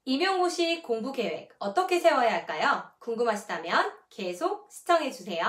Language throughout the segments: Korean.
임용고시 공부계획 어떻게 세워야 할까요? 궁금하시다면 계속 시청해주세요.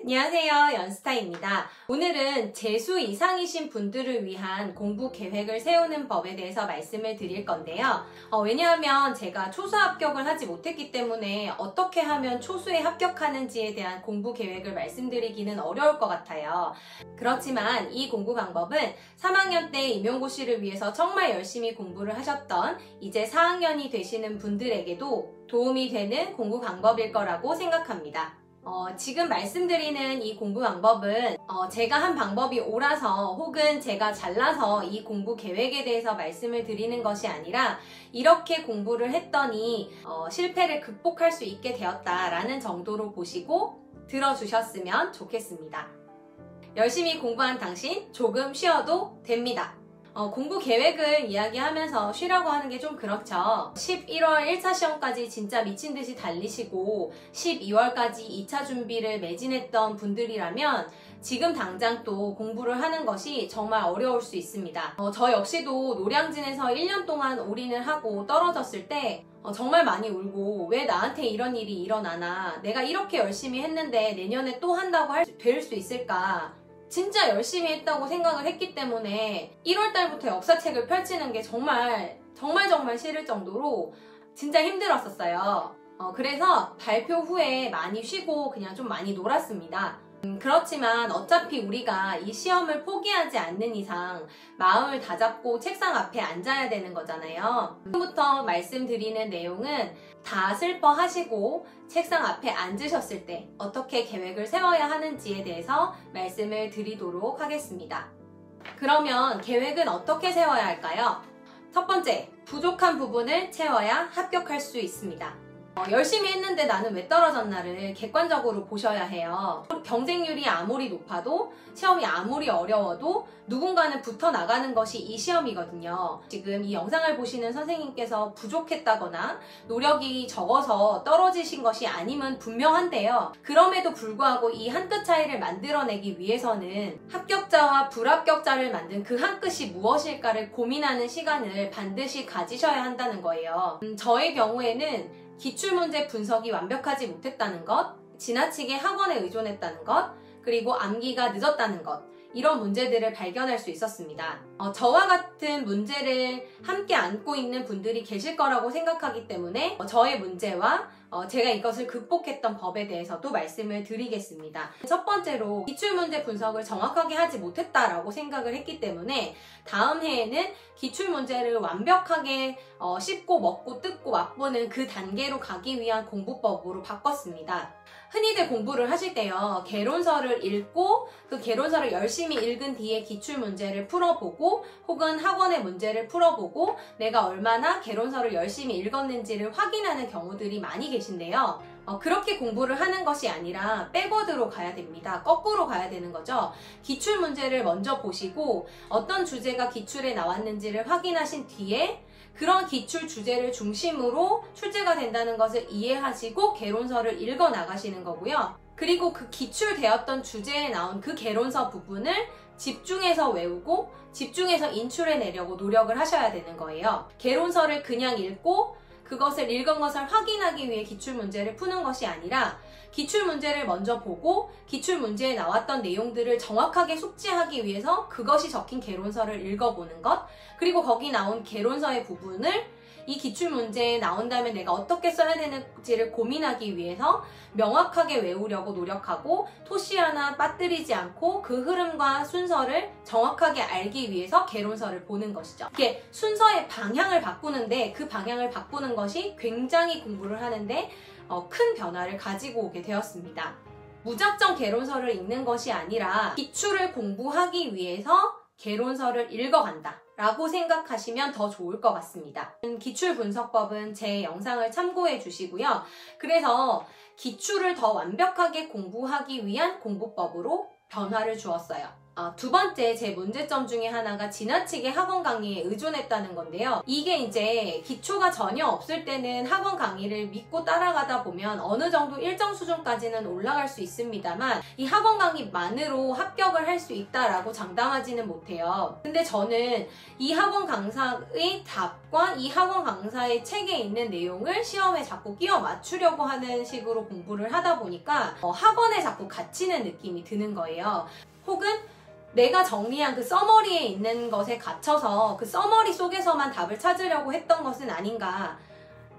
안녕하세요, 연스타입니다. 오늘은 재수 이상이신 분들을 위한 공부 계획을 세우는 법에 대해서 말씀을 드릴 건데요. 왜냐하면 제가 초수 합격을 하지 못했기 때문에 어떻게 하면 초수에 합격하는지에 대한 공부 계획을 말씀드리기는 어려울 것 같아요. 그렇지만 이 공부 방법은 3학년 때 임용고시를 위해서 정말 열심히 공부를 하셨던 이제 4학년이 되시는 분들에게도 도움이 되는 공부 방법일 거라고 생각합니다. 지금 말씀드리는 이 공부 방법은 제가 한 방법이 옳아서 혹은 제가 잘나서 이 공부 계획에 대해서 말씀을 드리는 것이 아니라 이렇게 공부를 했더니 실패를 극복할 수 있게 되었다라는 정도로 보시고 들어주셨으면 좋겠습니다. 열심히 공부한 당신 조금 쉬어도 됩니다. 공부 계획을 이야기하면서 쉬라고 하는 게 좀 그렇죠. 11월 1차 시험까지 진짜 미친듯이 달리시고 12월까지 2차 준비를 매진했던 분들이라면 지금 당장 또 공부를 하는 것이 정말 어려울 수 있습니다. 저 역시도 노량진에서 1년 동안 올인을 하고 떨어졌을 때 정말 많이 울고 왜 나한테 이런 일이 일어나나, 내가 이렇게 열심히 했는데 내년에 또 한다고 될 수 있을까, 진짜 열심히 했다고 생각을 했기 때문에 1월달부터 역사책을 펼치는 게 정말 싫을 정도로 진짜 힘들었었어요. 그래서 발표 후에 많이 쉬고 그냥 좀 많이 놀았습니다. 그렇지만 어차피 우리가 이 시험을 포기하지 않는 이상 마음을 다잡고 책상 앞에 앉아야 되는 거잖아요. 지금부터 말씀드리는 내용은 다 슬퍼하시고 책상 앞에 앉으셨을 때 어떻게 계획을 세워야 하는지에 대해서 말씀을 드리도록 하겠습니다. 그러면 계획은 어떻게 세워야 할까요? 첫 번째, 부족한 부분을 채워야 합격할 수 있습니다. 열심히 했는데 나는 왜 떨어졌나를 객관적으로 보셔야 해요. 경쟁률이 아무리 높아도, 시험이 아무리 어려워도 누군가는 붙어 나가는 것이 이 시험이거든요. 지금 이 영상을 보시는 선생님께서 부족했다거나 노력이 적어서 떨어지신 것이 아님은 분명한데요. 그럼에도 불구하고 이 한 끗 차이를 만들어내기 위해서는 합격자와 불합격자를 만든 그 한 끗이 무엇일까를 고민하는 시간을 반드시 가지셔야 한다는 거예요. 저의 경우에는 기출문제 분석이 완벽하지 못했다는 것, 지나치게 학원에 의존했다는 것, 그리고 암기가 늦었다는 것, 이런 문제들을 발견할 수 있었습니다. 저와 같은 문제를 함께 안고 있는 분들이 계실 거라고 생각하기 때문에 저의 문제와 제가 이것을 극복했던 법에 대해서도 말씀을 드리겠습니다. 첫 번째로 기출문제 분석을 정확하게 하지 못했다라고 생각을 했기 때문에 다음 해에는 기출문제를 완벽하게 씹고 먹고 뜯고 맛보는 그 단계로 가기 위한 공부법으로 바꿨습니다. 흔히들 공부를 하실 때요, 개론서를 읽고 그 개론서를 열심히 읽은 뒤에 기출문제를 풀어보고 혹은 학원의 문제를 풀어보고 내가 얼마나 개론서를 열심히 읽었는지를 확인하는 경우들이 많이 계신데요. 그렇게 공부를 하는 것이 아니라 백워드로 가야 됩니다. 거꾸로 가야 되는 거죠. 기출문제를 먼저 보시고 어떤 주제가 기출에 나왔는지를 확인하신 뒤에 그런 기출 주제를 중심으로 출제가 된다는 것을 이해하시고 개론서를 읽어 나가시는 거고요. 그리고 그 기출되었던 주제에 나온 그 개론서 부분을 집중해서 외우고 집중해서 인출해내려고 노력을 하셔야 되는 거예요. 개론서를 그냥 읽고 그것을 읽은 것을 확인하기 위해 기출문제를 푸는 것이 아니라 기출문제를 먼저 보고 기출문제에 나왔던 내용들을 정확하게 숙지하기 위해서 그것이 적힌 개론서를 읽어보는 것, 그리고 거기 나온 개론서의 부분을 이 기출문제에 나온다면 내가 어떻게 써야 되는지를 고민하기 위해서 명확하게 외우려고 노력하고 토시 하나 빠뜨리지 않고 그 흐름과 순서를 정확하게 알기 위해서 개론서를 보는 것이죠. 이게 순서의 방향을 바꾸는데 그 방향을 바꾸는 것이 굉장히 공부를 하는데 큰 변화를 가지고 오게 되었습니다. 무작정 개론서를 읽는 것이 아니라 기출을 공부하기 위해서 개론서를 읽어간다 라고 생각하시면 더 좋을 것 같습니다. 기출분석법은 제 영상을 참고해 주시고요. 그래서 기출을 더 완벽하게 공부하기 위한 공부법으로 변화를 주었어요. 두 번째 제 문제점 중에 하나가 지나치게 학원 강의에 의존했다는 건데요. 이게 이제 기초가 전혀 없을 때는 학원 강의를 믿고 따라가다 보면 어느 정도 일정 수준까지는 올라갈 수 있습니다만 이 학원 강의만으로 합격을 할 수 있다라고 장담하지는 못해요. 근데 저는 이 학원 강사의 답과 이 학원 강사의 책에 있는 내용을 시험에 자꾸 끼워 맞추려고 하는 식으로 공부를 하다 보니까 학원에 자꾸 갇히는 느낌이 드는 거예요. 혹은 내가 정리한 그 서머리에 있는 것에 갇혀서 그 서머리 속에서만 답을 찾으려고 했던 것은 아닌가,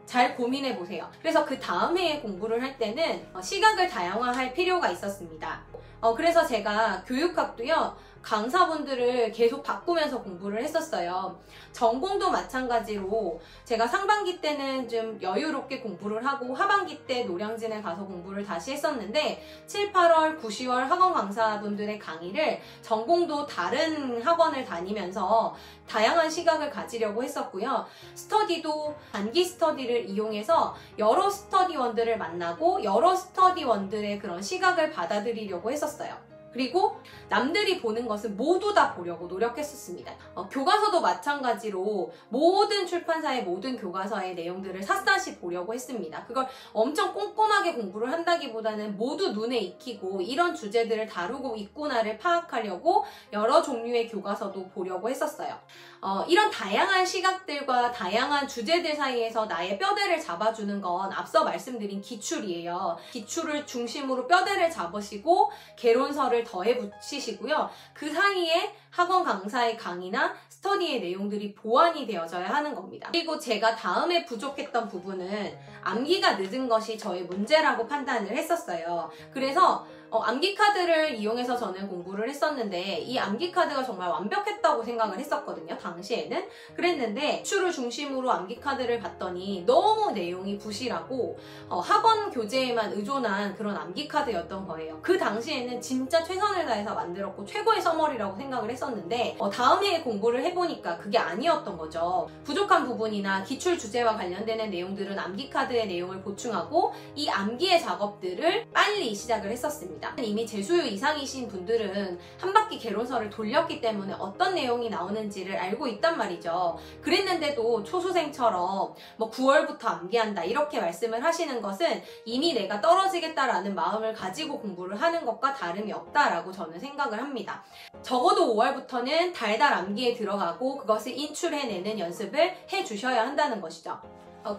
잘 고민해 보세요. 그래서 그 다음 해에 공부를 할 때는 시각을 다양화할 필요가 있었습니다. 그래서 제가 교육학도요, 강사분들을 계속 바꾸면서 공부를 했었어요. 전공도 마찬가지로 제가 상반기 때는 좀 여유롭게 공부를 하고 하반기 때 노량진에 가서 공부를 다시 했었는데 7, 8월, 9, 10월 학원 강사분들의 강의를 전공도 다른 학원을 다니면서 다양한 시각을 가지려고 했었고요. 스터디도 단기 스터디를 이용해서 여러 스터디원들을 만나고 여러 스터디원들의 그런 시각을 받아들이려고 했었어요. 그리고 남들이 보는 것을 모두 다 보려고 노력했었습니다. 교과서도 마찬가지로 모든 출판사의 모든 교과서의 내용들을 샅샅이 보려고 했습니다. 그걸 엄청 꼼꼼하게 공부를 한다기보다는 모두 눈에 익히고 이런 주제들을 다루고 있구나를 파악하려고 여러 종류의 교과서도 보려고 했었어요. 이런 다양한 시각들과 다양한 주제들 사이에서 나의 뼈대를 잡아주는 건 앞서 말씀드린 기출이에요. 기출을 중심으로 뼈대를 잡으시고 개론서를 더해 붙이시고요. 그 사이에 학원 강사의 강의나 스터디의 내용들이 보완이 되어져야 하는 겁니다. 그리고 제가 다음에 부족했던 부분은 암기가 늦은 것이 저의 문제라고 판단을 했었어요. 그래서 암기 카드를 이용해서 저는 공부를 했었는데 이 암기 카드가 정말 완벽했다고 생각을 했었거든요. 당시에는. 그랬는데 기출을 중심으로 암기 카드를 봤더니 너무 내용이 부실하고 학원 교재에만 의존한 그런 암기 카드였던 거예요. 그 당시에는 진짜 최선을 다해서 만들었고 최고의 서머리라고 생각을 했었는데 다음 해에 공부를 해보니까 그게 아니었던 거죠. 부족한 부분이나 기출 주제와 관련되는 내용들은 암기 카드의 내용을 보충하고 이 암기의 작업들을 빨리 시작을 했었습니다. 이미 재수유 이상이신 분들은 한 바퀴 개론서를 돌렸기 때문에 어떤 내용이 나오는지를 알고 있단 말이죠. 그랬는데도 초수생처럼 9월부터 암기한다 이렇게 말씀을 하시는 것은 이미 내가 떨어지겠다라는 마음을 가지고 공부를 하는 것과 다름이 없다라고 저는 생각을 합니다. 적어도 5월부터는 달달 암기에 들어가고 그것을 인출해내는 연습을 해주셔야 한다는 것이죠.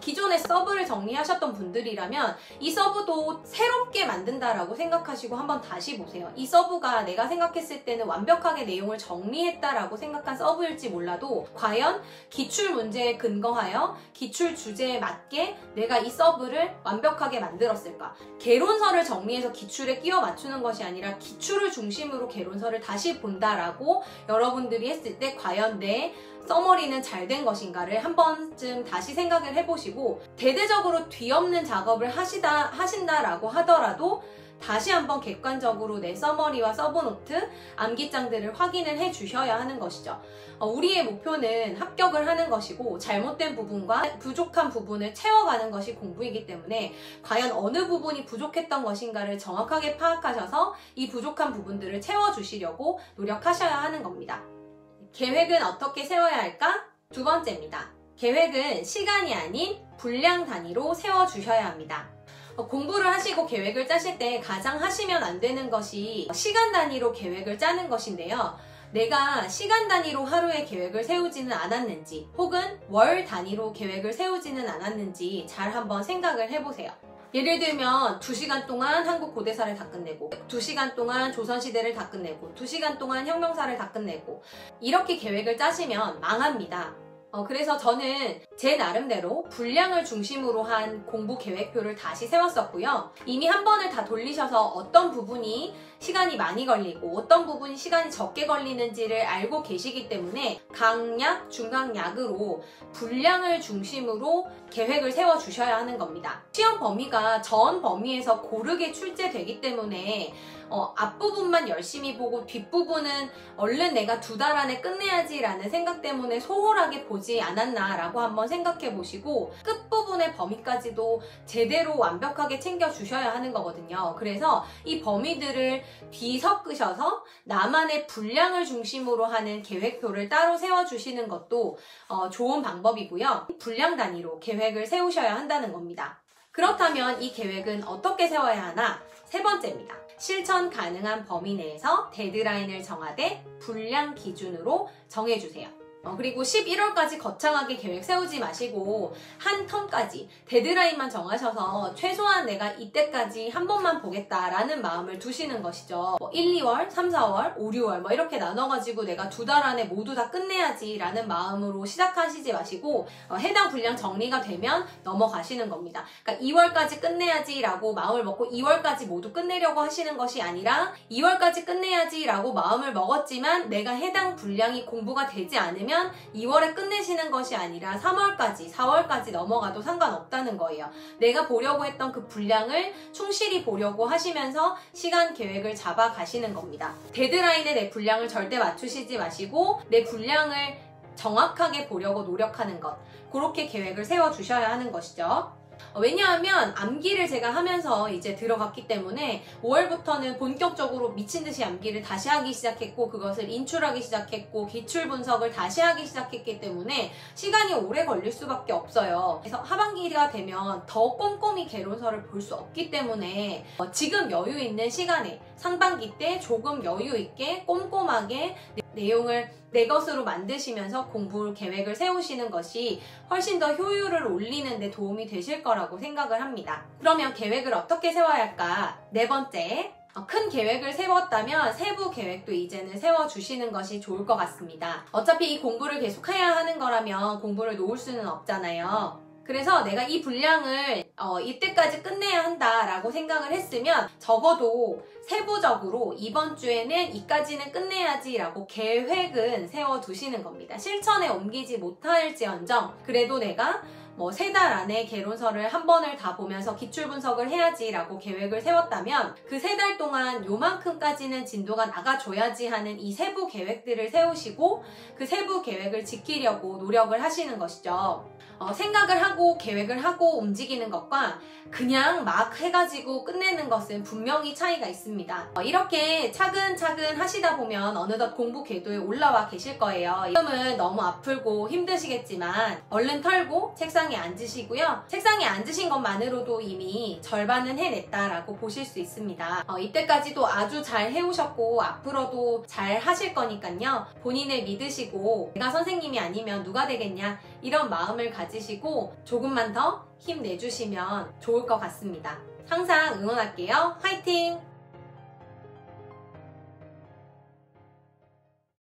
기존의 서브를 정리하셨던 분들이라면 이 서브도 새롭게 만든다라고 생각하시고 한번 다시 보세요. 이 서브가 내가 생각했을 때는 완벽하게 내용을 정리했다라고 생각한 서브일지 몰라도 과연 기출 문제에 근거하여 기출 주제에 맞게 내가 이 서브를 완벽하게 만들었을까? 개론서를 정리해서 기출에 끼워 맞추는 것이 아니라 기출을 중심으로 개론서를 다시 본다라고 여러분들이 했을 때 과연 내 서머리는 잘 된 것인가를 한 번쯤 다시 생각을 해보시고 대대적으로 뒤엎는 작업을 하신다라고 하더라도 다시 한번 객관적으로 내 서머리와 서브노트, 암기장들을 확인을 해주셔야 하는 것이죠. 우리의 목표는 합격을 하는 것이고 잘못된 부분과 부족한 부분을 채워가는 것이 공부이기 때문에 과연 어느 부분이 부족했던 것인가를 정확하게 파악하셔서 이 부족한 부분들을 채워주시려고 노력하셔야 하는 겁니다. 계획은 어떻게 세워야 할까? 두 번째입니다. 계획은 시간이 아닌 분량 단위로 세워주셔야 합니다. 공부를 하시고 계획을 짜실 때 가장 하시면 안 되는 것이 시간 단위로 계획을 짜는 것인데요. 내가 시간 단위로 하루에 계획을 세우지는 않았는지 혹은 월 단위로 계획을 세우지는 않았는지 잘 한번 생각을 해보세요. 예를 들면 2시간 동안 한국 고대사를 다 끝내고 2시간 동안 조선시대를 다 끝내고 2시간 동안 혁명사를 다 끝내고 이렇게 계획을 짜시면 망합니다. 그래서 저는 제 나름대로 분량을 중심으로 한 공부 계획표를 다시 세웠었고요. 이미 한 번을 다 돌리셔서 어떤 부분이 시간이 많이 걸리고 어떤 부분이 시간이 적게 걸리는지를 알고 계시기 때문에 강약, 중강약으로 분량을 중심으로 계획을 세워주셔야 하는 겁니다. 시험 범위가 전 범위에서 고르게 출제되기 때문에 앞부분만 열심히 보고 뒷부분은 얼른 내가 2달 안에 끝내야지 라는 생각 때문에 소홀하게 보지 않았나 라고 한번 생각해 보시고 끝부분의 범위까지도 제대로 완벽하게 챙겨 주셔야 하는 거거든요. 그래서 이 범위들을 뒤섞으셔서 나만의 분량을 중심으로 하는 계획표를 따로 세워주시는 것도 좋은 방법이고요. 분량 단위로 계획을 세우셔야 한다는 겁니다. 그렇다면 이 계획은 어떻게 세워야 하나? 세 번째입니다. 실천 가능한 범위 내에서 데드라인을 정하되 분량 기준으로 정해주세요. 그리고 11월까지 거창하게 계획 세우지 마시고 한 텀까지 데드라인만 정하셔서 최소한 내가 이때까지 한 번만 보겠다라는 마음을 두시는 것이죠. 1, 2월, 3, 4월, 5, 6월 이렇게 나눠가지고 내가 2달 안에 모두 다 끝내야지 라는 마음으로 시작하시지 마시고 해당 분량 정리가 되면 넘어가시는 겁니다. 그러니까 2월까지 끝내야지 라고 마음을 먹고 2월까지 모두 끝내려고 하시는 것이 아니라 2월까지 끝내야지 라고 마음을 먹었지만 내가 해당 분량이 공부가 되지 않으면 2월에 끝내시는 것이 아니라 3월까지, 4월까지 넘어가도 상관없다는 거예요. 내가 보려고 했던 그 분량을 충실히 보려고 하시면서 시간 계획을 잡아 가시는 겁니다. 데드라인에 내 분량을 절대 맞추시지 마시고 내 분량을 정확하게 보려고 노력하는 것, 그렇게 계획을 세워주셔야 하는 것이죠. 왜냐하면 암기를 제가 하면서 이제 들어갔기 때문에 5월부터는 본격적으로 미친듯이 암기를 다시 하기 시작했고 그것을 인출하기 시작했고 기출 분석을 다시 하기 시작했기 때문에 시간이 오래 걸릴 수밖에 없어요. 그래서 하반기가 되면 더 꼼꼼히 개론서를 볼 수 없기 때문에 지금 여유 있는 시간에 상반기 때 조금 여유 있게 꼼꼼하게 내용을 내 것으로 만드시면서 공부 계획을 세우시는 것이 훨씬 더 효율을 올리는 데 도움이 되실 거라고 생각을 합니다. 그러면 계획을 어떻게 세워야 할까? 네 번째, 큰 계획을 세웠다면 세부 계획도 이제는 세워주시는 것이 좋을 것 같습니다. 어차피 이 공부를 계속해야 하는 거라면 공부를 놓을 수는 없잖아요. 그래서 내가 이 분량을 이때까지 끝내야 한다라고 생각을 했으면 적어도 세부적으로 이번 주에는 이까지는 끝내야지 라고 계획은 세워두시는 겁니다. 실천에 옮기지 못할지언정 그래도 내가 3달 안에 개론서를 한 번을 다 보면서 기출 분석을 해야지 라고 계획을 세웠다면 그 3달 동안 요만큼까지는 진도가 나가줘야지 하는 이 세부 계획들을 세우시고 그 세부 계획을 지키려고 노력을 하시는 것이죠. 생각을 하고 계획을 하고 움직이는 것과 그냥 막 해가지고 끝내는 것은 분명히 차이가 있습니다. 이렇게 차근차근 하시다 보면 어느덧 공부 궤도에 올라와 계실 거예요. 지금은 너무 아프고 힘드시겠지만 얼른 털고 책상에 앉으시고요. 책상에 앉으신 것만으로도 이미 절반은 해냈다라고 보실 수 있습니다. 이때까지도 아주 잘 해오셨고 앞으로도 잘 하실 거니까요. 본인을 믿으시고 내가 선생님이 아니면 누가 되겠냐 이런 마음을 가지시고 조금만 더 힘내주시면 좋을 것 같습니다. 항상 응원할게요. 화이팅!